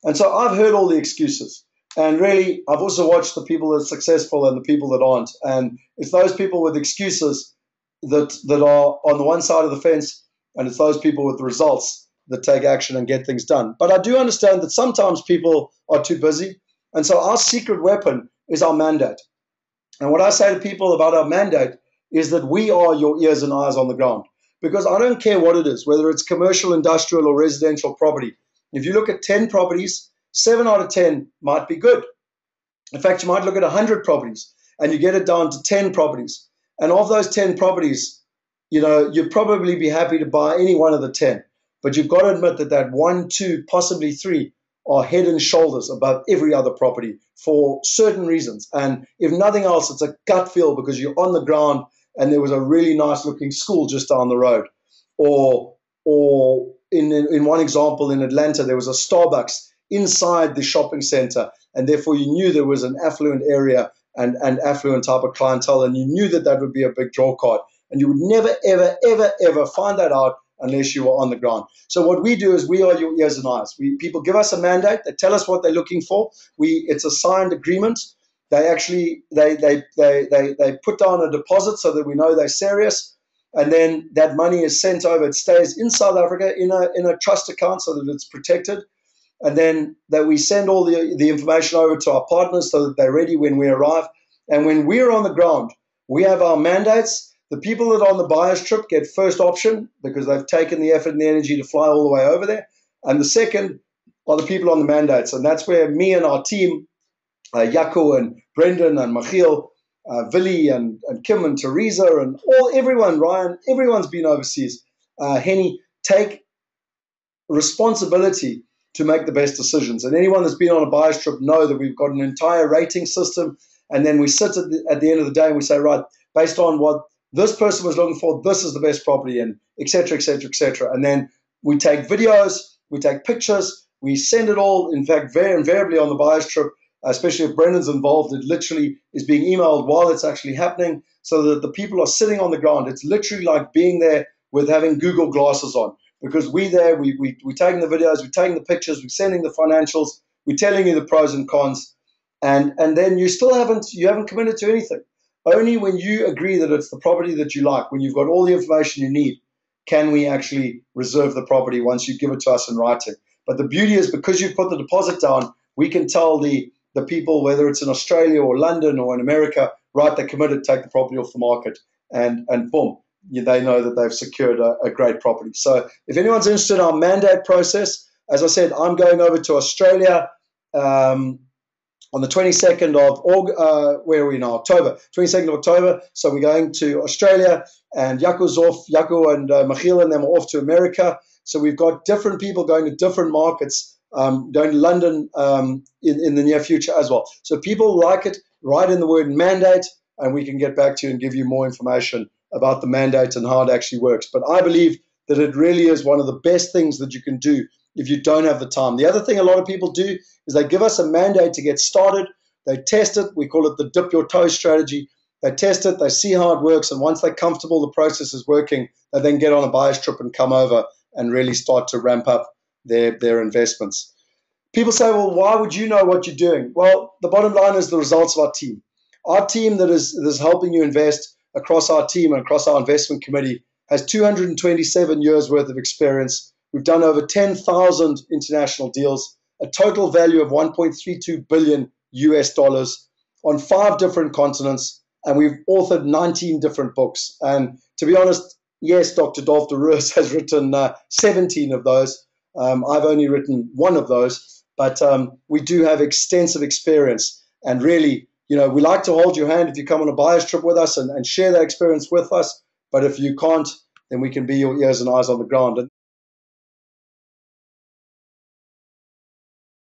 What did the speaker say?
And so I've heard all the excuses. And really, I've also watched the people that are successful and the people that aren't. And it's those people with excuses that are on the one side of the fence, and it's those people with the results that take action and get things done. But I do understand that sometimes people are too busy. And so our secret weapon is our mandate. And what I say to people about our mandate is that we are your ears and eyes on the ground. Because I don't care what it is, whether it's commercial, industrial, or residential property. If you look at 10 properties, 7 out of 10 might be good. In fact, you might look at 100 properties and you get it down to 10 properties. And of those 10 properties, you'd probably be happy to buy any one of the 10. But you've got to admit that 1, 2, possibly 3 are head and shoulders above every other property for certain reasons. And if nothing else, it's a gut feel because you're on the ground and there was a really nice looking school just down the road. Or in one example in Atlanta, there was a Starbucks inside the shopping center, and therefore you knew there was an affluent area and affluent type of clientele, and you knew that would be a big draw card. And you would never, ever, ever, ever find that out unless you were on the ground. So what we do is we are your ears and eyes. People give us a mandate. They tell us what they're looking for. It's a signed agreement. They actually they put down a deposit so that we know they're serious, and then that money is sent over. It stays in South Africa in a trust account so that it's protected, and then that we send all the information over to our partners so that they're ready when we arrive. And when we're on the ground, we have our mandates. The people that are on the buyer's trip get first option because they've taken the effort and the energy to fly all the way over there. And the second are the people on the mandates. And that's where me and our team, Jaco and Brendan and Michiel, Willie and Kim and Teresa and everyone, Ryan, everyone's been overseas. Henny, take responsibility to make the best decisions. And anyone that's been on a buyer's trip know that we've got an entire rating system. And then we sit at the end of the day and we say, right, based on what this person was looking for, this is the best property, and et cetera, et cetera, et cetera. And then we take videos, we take pictures, we send it all, in fact, very invariably on the buyer's trip, especially if Brendan's involved, it literally is being emailed while it's actually happening so that the people are sitting on the ground. It's literally like being there with having Google glasses on, because we're taking the videos, we're taking the pictures, we're sending the financials, we're telling you the pros and cons, and then you haven't committed to anything. Only when you agree that it's the property that you like, when you've got all the information you need, can we actually reserve the property once you give it to us in writing. But the beauty is because you've put the deposit down, we can tell the people, whether it's in Australia or London or in America, right, they're committed, take the property off the market, and boom, they know that they've secured a great property. So if anyone's interested in our mandate process, as I said, I'm going over to Australia on the 22nd of October, 22nd of October. So we're going to Australia, and Jaco's off, Jaco and Michiel and them are off to America. So we've got different people going to different markets, going to London in the near future as well. So people like it, write in the word mandate, and we can get back to you and give you more information about the mandate and how it actually works. But I believe that it really is one of the best things that you can do if you don't have the time. The other thing a lot of people do is they give us a mandate to get started. They test it. We call it the dip your toe strategy. They test it. They see how it works. And once they're comfortable the process is working, they then get on a buyer's trip and come over and really start to ramp up their investments. People say, well, why would you know what you're doing? Well, the bottom line is the results of our team. Our team that is helping you invest across our team and across our investment committee has 227 years worth of experience. We've done over 10,000 international deals, a total value of $1.32 billion US dollars on 5 different continents, and we've authored 19 different books. And to be honest, yes, Dr. Dolph de Roos has written 17 of those. I've only written 1 of those, but we do have extensive experience. And really, we like to hold your hand if you come on a buyer's trip with us and share that experience with us. But if you can't, then we can be your ears and eyes on the ground.